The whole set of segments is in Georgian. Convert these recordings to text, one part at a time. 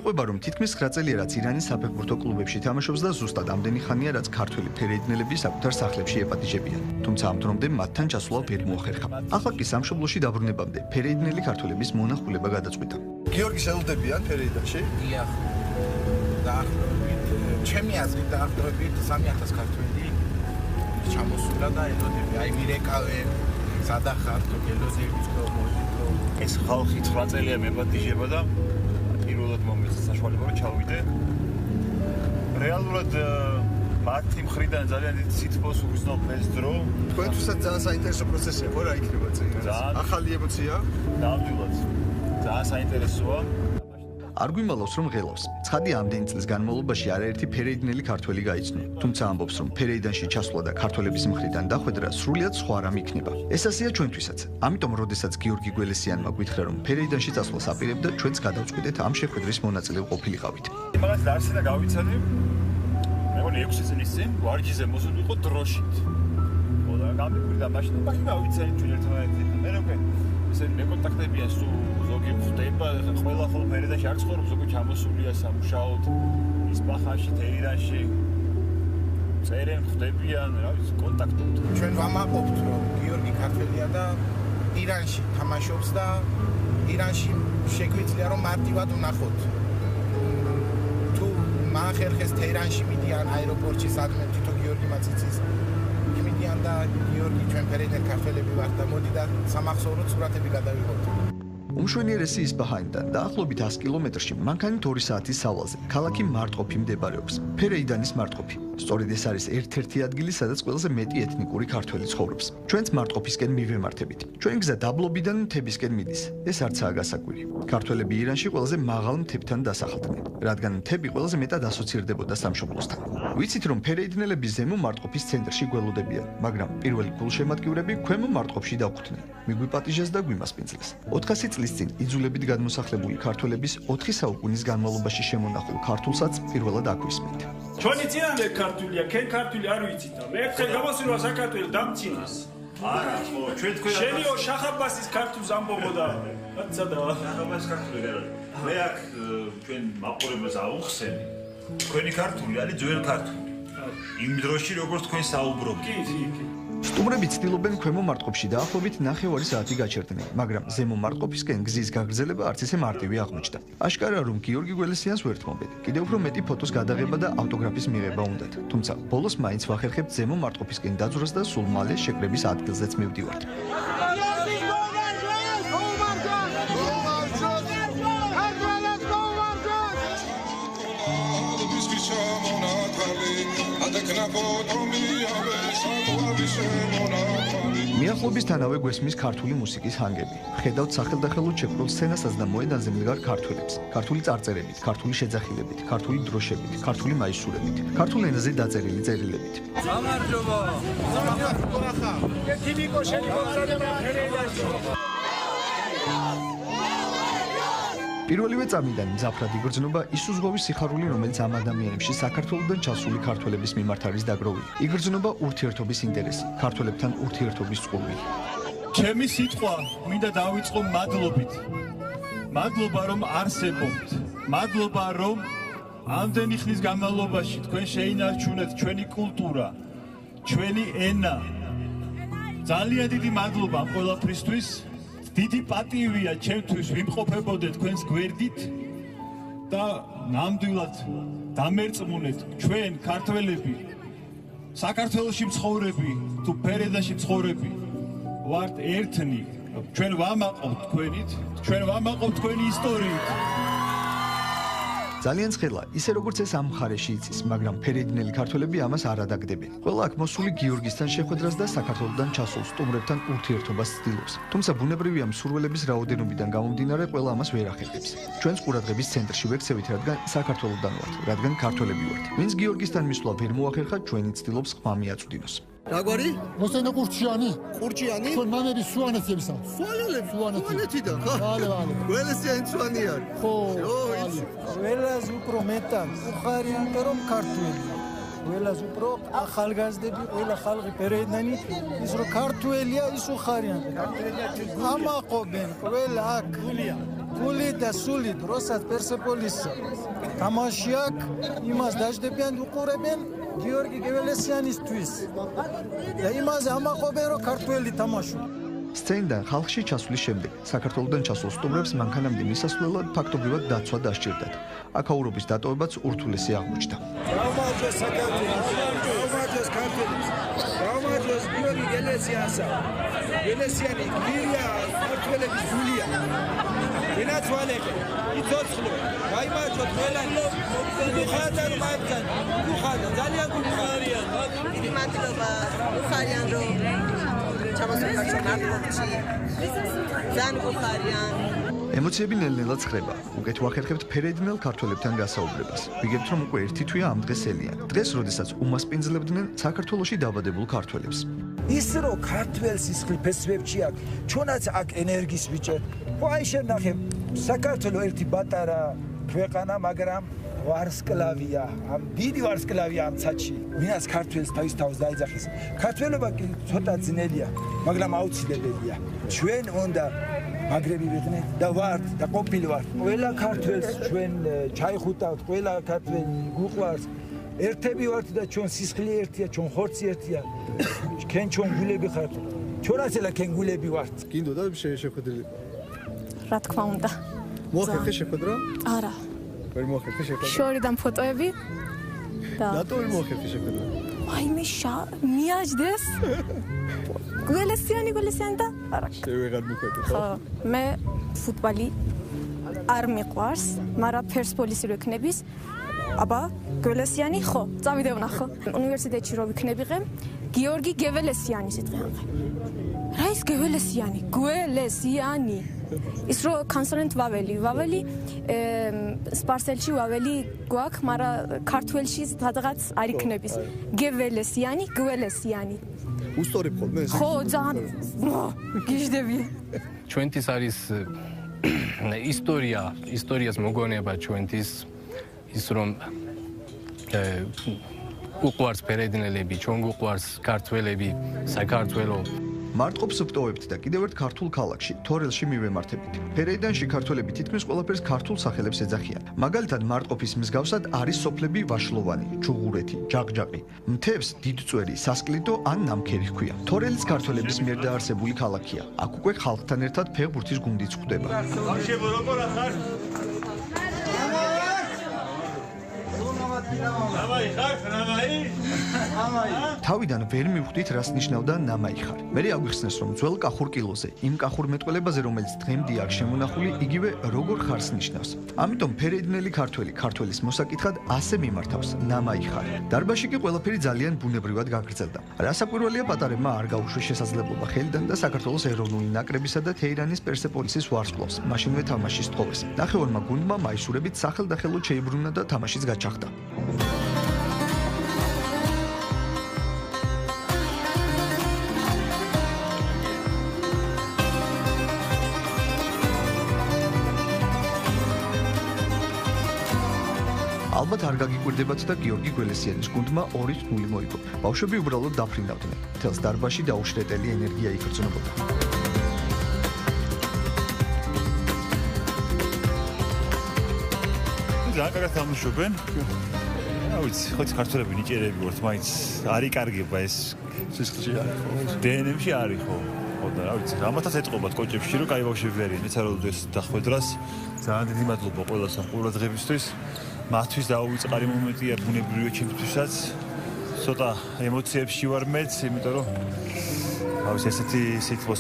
ირკვევა, რომ თითქმის 9 წელია, რაც ირანის საფეხბურთო კლუბებში თამაშობს და ზუსტად ამდენი ხანია, რაც ქართველი ფერეიდნელები საკუთარ სახლებში ეპატიჟებიან. თუმცა ამ დრომდე მათთან ჩასვლა ვერ მოახერხა. ახლა კი სამშობლოში დაბრუნებამდე ფერეიდნელი ქართველების მონახულება გადაწყვიტა. გიორგის ელოდებიან ფერეიდანში? დიახ. დაახლოებით ჩემი აზრით დაახლოებით 3000 ქართველი ჩამოსულა და ელოდები. აი მირეკავენ, სადახარ თუ ელოდების პრომოჟიტო. ეს ხალხი 9 წელია მეპატიჟება და პირველად მომეცა საშუალება რომ ჩავიდე. რეალურად მათი მხრიდან ძალიან დიდი სითბოს უგრძნობ ეს დრო. თქვენთვისაც ძალიან საინტერესო პროცესია ხო რა იქნება წინ? ახალი ემოცია? ნამდვილად. ძალიან საინტერესოა. არ გვიმალავს რომ ღელავს. ცხადია ამდენი წლის განმავლობაში არაერთი ფერეიდნელი ქართველი გაიცნო. თუმცა ამბობს რომ ფერეიდანში ჩასვლა და ქართველების მხრიდან დახვედრა სრულიად სხვა რამ იქნება. ეს ასეა ჩვენთვისაც. ამიტომ როდესაც გიორგი გველესიანმა გითხრა რომ ფერეიდანში წასვლას აპირებდა, ჩვენც გადავწყვიტეთ ამ შეხვედრის მონაწილე ყოფილიყავით. მაგას დარსი და გავიცადე. მე მგონი 6 წლის წინ ვარჯიზე მოსულიყო დროშით. ხო და გამიგვიდა მაშინ და გავიცადე ჩვენ ერთმანეთს. მე როგორ ესე მეკონტაქტებია სულ ზოგი ხდება ყველა ხოლმე ფერედაში არ ცხოვრობს ზოგი ჩამოსულია სამუშაოდ ისპახანში თეირანში წერენ ხდებიან რა ვიცი კონტაქტობთ ჩვენ ვამაყობთ რომ გიორგი ქართველია და ირანში თამაშობს და ირანში შეგვიძლია რომ მარტივად ვნახოთ თუ მაახერხეს თეირანში მიდიან აეროპორტში სადმე თვითონ გიორგი მაციცის მიდიან და გიორგი ჩვენ ფერეიდნელი ქართველები ვართ და მოდი და სამახსოვროდ სურათები გადავიღოთ. უმშვენიერესი ისპაჰანიდან დაახლოებით 100 კილომეტრში მანქანით 2 საათის სავალზე ქალაქი მარტყოფი მდებარეობს. ფერეიდანის მარტყოფი. სწორედ ეს არის ერთ-ერთი ადგილი, სადაც ყველაზე მეტი ეთნიკური ქართველი ცხოვრობს. ჩვენც მარტყოფისკენ მივემართებით. ჩვენი გზა დაბლობიდან მთებისკენ მიდის. ეს არცაა გასაკვირი. ქართველები ირანში ყველაზე მაღალ მთებთან დასახლდნენ, რადგან მთები ყველაზე მეტად ასოცირდებოდა სამშობლოსთან. ვიცით რომ ფერეიდნელები ზემო მარტყოფის ცენტრში გველოდებიან, მაგრამ პირველი გულშემატკივრები ქვემო მარტყოფში დაგვხვდნენ. მიგვიპატიჟეს და გვიმასპინძლეს. 400 წლის წინ იძულებით გადმოსახლებული ქართველების 4 საუკუნის განმავლობაში შემონახულ ქართულსაც პირველად აქვისმენთ. ჩვენი წინანდ ქართულია, კენ ქართული არ ვიცით და მე ერთხელ გამოსულიყო საქართველოს დამწინეს. არა, ხო, ჩვენ თქვენ შენიო შახაბასის ქართულს ამბობოდა. სადა შახაბასის ქართული რა. მე აქ ჩვენ მაყურებელს აუხსენი. თქვენი ქართული არის ძველი ქართული. იმ დროში როგორც თქვენ საუბრობთ. კი. სტუმრები ცდილობენ ქვემო მარტყოფში დაახლოებით 9 საათი გაჩერდნენ, მაგრამ ზემო მარტყოფისკენ გზის გაგრძელება არც ისე მარტივი აღმოჩნდა. აშკარაა რომ გიორგი გველესიანს ვერ თმობენ. კიდევ უფრო მეტი ფოტოს გადაღება და ავტოგრაფის მიღება უნდათ. თუმცა ბოლოს მაინც ვახერხებთ ზემო მარტყოფისკენ დაძვრას და სულ მალე შეკრების ადგილზეც მივდივართ. მიახლობისთანავე გვესმის ქართული მუსიკის ჰანგები. ხედავთ სახელდახელოდ შეკრულ სცენასაც და მოედანზე მდგარ ქართველებს. ქართული წარწერებით, ქართული შეძახილებით, ქართული დროშებით, ქართული მაისურებით, ქართულ ენაზე დაწერილი წერილებით. გამარჯობა. კეთილიკო შენი მოგზაურობა ფერეიდანში. პირველივე წამიდან მძაფრად იგრძნობა ის უზღოვის სიხარული, რომელიც ამ ადამიანებში საქართველოსდან ჩასული ქართველების მიმართ არის დაგროვილი. იგრძნობა ურთიერთობის ინტერესი, ქართველებთან ურთიერთობის წყურვილი. ჩემი სიტყვა მინდა დავიწყო მადლობით. მადლობა რომ არსებობთ. მადლობა რომ ამდენი ხნის განმავლობაში თქვენ შეინარჩუნეთ ჩვენი კულტურა, ჩვენი ენა. ძალიან დიდი მადლობა ამ ყველაფრისთვის. დიდი პატივია ჩემთვის ვიმყოფებოდეთ თქვენს გვერდით და ნამდვილად დამერწმუნეთ ჩვენ ქართველები საქართველოში მცხოვრები თუ ფერედაში მცხოვრები ვართ ერთნი ჩვენ ვამაყობთ თქვენით ჩვენ ვამაყობთ თქვენი ისტორიით ძალიან ცხელა, ისე როგორც ეს ამ მხარეში იცის, მაგრამ ფერეიდნელი ქართველები ამას არ ადაგდებენ. ყველა აქ მოსული გიორგისთან შეხვედრას და საქართველოსდან ჩასულ სტუმრებთან ურთიერთობას ცდილობს. თუმცა ბუნებრივია მსურველების რაოდენობიდან გამომდინარე, ყველა ამას ვერ ახერხებს. ჩვენც ყურადღების ცენტრში ვექცევით, რადგან საქართველოსდან ვართ, რადგან ქართველები ვართ. ვინც გიორგისთან მისვლა ვერ მოახერხა, ჩვენი ცდილობს ხმა მიაწვდინოს. რაგვარი? მოსენო ყურჩიანი. ყურჩიანი? თქვენ მამების სუანეთებსა. სუანეთიდან ხო? ვალე. გველესიანი სუანი არის. ხო. ყველაზე უფრო მეტად უხარიანდა რომ ქართველია. ყველაზე უფრო ახალგაზრდები, ყველა ხალხი ფერეიდანი ის რომ ქართველია, ის უხარიანდა. ამაყობენ ყველა აქ. ფული და სული დროსაც პერსეპოლის თამაში აქვს, იმას დაждებიან უყურებენ გიორგი გეველესიანისთვის. და იმაზე ამაყობენ რომ ქართველი თამაშობს. სცენიდან ხალხში ჩასვლის შემდეგ საქართველოსდან ჩასულ სტუმრებს მანქანამდე მისასვლელად ფაქტობრივად დაცვა დასჭირდათ. აქაურობის დატოვებაც ურთულესი აღმოჩნდა. გამარჯვეს საქართველოს, გამარჯვეს ქართველებს, გამარჯვეს გიორგი გელესიანსა. გელესიანი გირია ქართველების გულია. ვინაცვალებე, იცოცხლო, გაიმარჯვოთ ყველანი. უხარდან მაგან, უხარდან, ძალიან გულხარიან. დიდი მადლობა, უხარიან რომ ჩამოსვლა მარტოებში. ძალიან გულხარიან. ემოციები ნელ-ნელად ცხრება. უკეთ ვახერხებთ ფერეიდნელ ქართველებთან გასაუბრებას. ვიგებთ რომ უკვე ერთი თვეა ამ დღეს ელიან. დღეს, როდესაც უმასპინძლებდნენ საქართველოში დაბადებულ ქართველებს. ის რო ქართველს სისხლი ფესვებში აქვს, ჩვენაც აქ ენერგიის ვიჭერ. ხო აი შენახე, საქართველოს ერთი პატარა ქვეყანა, მაგრამ ვარსკვლავია, ამ დიდი ვარსკვლავია ამ ცაჩი. ვინაც ქართველს თავის თავს დაიძახის. ქართველობა კი ცოტა ძნელია, მაგრამ აუცილებელია. ჩვენ უნდა მაგრები ვიყნეთ და ვართ და ყოფილი ვართ. ყველა ქართველს ჩვენ ჩაიხუტავთ, ყველა ქართველი გუყვარს. ერთები ვართ და ჩვენ სისხლი ერთია, ჩვენ ხორცი ერთია. ჩვენ გულები ხართ. ჩვენაც ელა ჩვენ გულები ვართ. გინდოდა შეხვედრილი? რა თქმა უნდა. მოახერხე შეხვედრა? არა. ვერ მოახერხე შეხვედრა? შორიდან ფოტოები და რატო ვერ მოახერხე შეხვედრა? აი მე მიაჯდეს. გველესიანი და არა. შევეღარ მიხვედი ხო? ხო, მე ფუტბოლი არ მიყვარს, მაგრამ პერსპოლისი რო ექნების, აბა გველესიანი ხო, წავიდე ვნახო. უნივერსიტეტში რო ვიქნებიღე, გიორგი გეველესიანი სიტყვიან. რა ის გეველესიანი? გველესიანი. ის რო კონსონანტ ვაველი სპარსელში ვაველი გვაქვს, მაგრამ ქართველში სადღაც არ იქნების. გეველესიანი, გველესიანი. უსწორებ ხოლმე ეს? ხო, ძალიან გიждები. ჩვენთვის არის ისტორიას მოგონება ჩვენთვის ის რომ უყვარს ფერეიდნელები, ჩვენ გვყვარს ქართველები, საქართველო. მარტყოფს ვტოვებთ და კიდევ ერთ ქართულ ქალაქში, თორელში მივემართებით. ფერეიდანში ქართველები თითქმის ყველაფერს ქართულ სახელებს ეძახიან. მაგალითად, მარტყოფის მსგავსად არის სოფლები ვაშლოვანი, ჩუღურეთი, ჯაყჯაყი. მთებს დიდწვერი, სასკლიდო ან ნამქერი ჰქვია. თორელიც ქართველების მიერ დაარსებული ქალაქია. აქ უკვე ხალხთან ერთად ფეხბურთის გუნდიც ხვდება. თავიდან ვერ მივხვდით რას ნიშნავდა ნამაიხარ. მე აგვიხსნეს რომ ძველ კახურ კილოზე, იმ კახურ მეტყველებაზე რომელიც დღემდე აქ შემონახული, იგივე როგორ ხარს ნიშნავს. ამიტომ ფერეიდნელი ქართველის მოსაკითხად ასე მიმართავს ნამაიხარ. დარბაზში კი ყველაფერი ძალიან ბუნებრივად გაგრძელდა. რასაკვირველია პატარებმა არ გაუშვეს შესაძლებლობა ხელიდან და საქართველოს ეროვნული ნაკრებისა და თეირანის პერსეპოლისის ვარსკვლავს მაშინვე თამაშის თხოვეს. ნახევარმა გუნდმა მაისურებით სახელდახელოდ შეიბრუნა და თამაშიც გაჩაღდა. ალბათ არ გაგიკვირდებათ და გიორგი გველესიანის გუნდმა 2-0 მოიგო. ბავშვები უბრალოდ დაფრინავდნენ. თელს დარბაზში დაუშრეტელი ენერგია იგრძნობოდა. ძალიან კარგად თამაშობენ. ვიცი, ხო ის ქართველები ნიჭიერები ვართ, მაინც არ იკარგება ეს სისხლში არის ხო? დნმ-ში არის ხო? ხო და რა ვიცი, ამათაც ეტყობათ კოჭებში, რომ კაი ბავშვები ვერიან, ეცა რომ ეს დახვედრას. ძალიან დიდი მადლობა ყველასთან ყურადღებისთვის. მათთვის დაუვიწყარი მომენტია ბუნებრივია ჩემთვისაც. ცოტა ემოციებში ვარ მეც, იმიტომ რომ ავიც ესეთი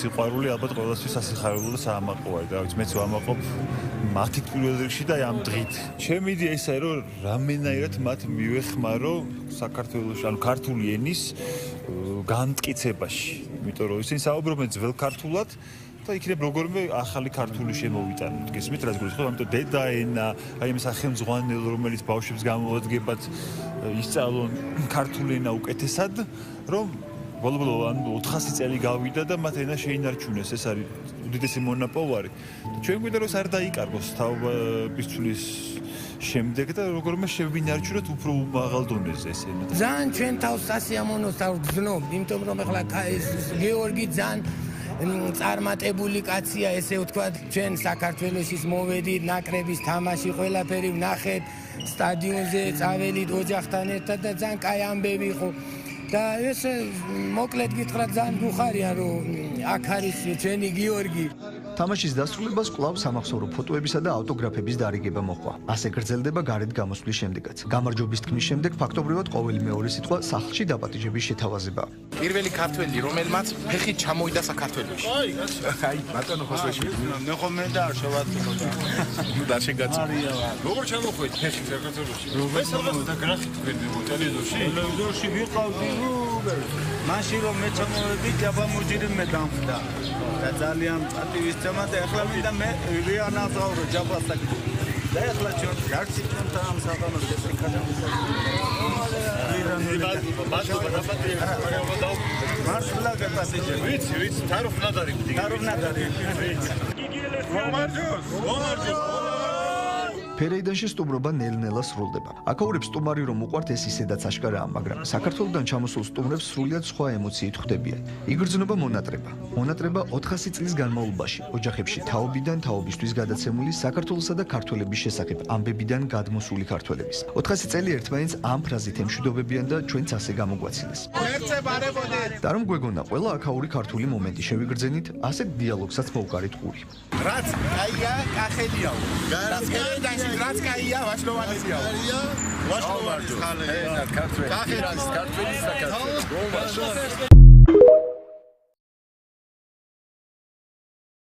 სიყვარული ალბათ ყველასთვის სასიხარულო და საამაყოა და ავიც მეც ვამაყობ მათი პირველ რიგში და ამ დღით. ჩემი იდეა ისაა რომ რამენაირად მათ მივეხმარო საქართველოს, ანუ ქართული ენის განმტკიცებაში, იმიტომ რომ ისინი საუბრობენ ძველ ქართულად და იქნებ როგორმე ახალი ქართული შემოვიტანოთ. გესმით რა გულს ხო? ამიტომ დედაენა, აი ამ სახელმძღვანელო რომელიც ბავშვებს გამოუადგებათ ისწავლონ ქართული ენა უკეთესად, რომ ბოლო-ბოლო ან 400 წელი გავიდა და მათ ენა შეინარჩუნეს. ეს არის უდიდესი მონაპოვარი. ჩვენ გვინდა რომ ეს არ დაიკარგოს თაობის ცვლის შემდეგ და როგორმე შევინარჩუნოთ უფრო მაღალ დონეზე ეს ენა. ძალიან ჩვენ თავს სასიამოვნოს არ გზნობ, იმიტომ რომ ახლა ეს გეორგი ძალიან წარმატებული კაცია, ესე ვთქვათ, ჩვენ საქართველოსის მოვედით, ნაკრების თამაში ყველაფერი ვნახეთ, სტადიონზე წაველით ოჯახთან ერთად და ძალიან კაი ამბები იყო. და ეს მოკლედ გითხრათ ძალიან გუხარია რომ აქ არის ჩვენი გიორგი. თამაშის დასრულებას კვლავ სამახსოვრო ფოტოებისა და ავტოგრაფების დარიგება მოხდა. ასე გრძელდება გარეთ გამოსვლის შემდეგაც. გამარჯვების თქმის შემდეგ ფაქტობრივად ყოველი მეორე სიტყვა სახლში დაპატიჟების შეთავაზებაა. პირველი ქართველი, რომელმაც ფეხი ჩამოვიდა საქართველოში. აი, ბატონო ხოსოში. მე ხომ მე და არ შევატყო და. ნუ და შეგაცო. როგორ ჩამოხვით ფეხი საქართველოში? ეს ალბათ და გრაფით თქვენ ტელევიზორში? ტელევიზორში ვიყავდი, მაშინ რომ მე ჩამოვედი, ჯაბამუჯირი მე დამხდა. და ძალიან პატივისცემა და ახლა მინდა მე ვიანაზავრო ჯაბასაკ. და ახლა ჩვენ გარჩი ჩვენთან ამ საღამოს გესიკადამის. მადლობა დაპატიჟე. მართლა გასაჯე. ვიცი, თაროფნადარი. მომარჯოს. ფერეიდანში სტუმრობა ნელ-ნელა სრულდება. აქაურებს სტუმარი რომ უყვართ ეს ისედაც აშკარაა, მაგრამ საქართველოსდან ჩამოსულ სტუმრებს სრულიად სხვა ემოციით ხვდებიან. იგრძნობა მონატრება. მონატრება 400 წლის განმავლობაში ოჯახებში თაობიდან თაობისთვის გადაცემული საქართველოსა და ქართველების შესახებ ამბებიდან გადმოსული ქართველების. 400 წელი ერთმანეთს ამ ფრაზით ემშვიდობებიან და ჩვენც ასე გამოგვაცილეს. და რომ გვეგონა ყველა აქაური ქართული მომენტი შევიგრძენით, ასეთ დიალოგსაც მოვყარით ყური. რაც კაია, კახელიაო. რაც კაია, ვაშლოვანიაო. ვაშლოვანის ხალე. ქართველი საქართველოს საქართველოს.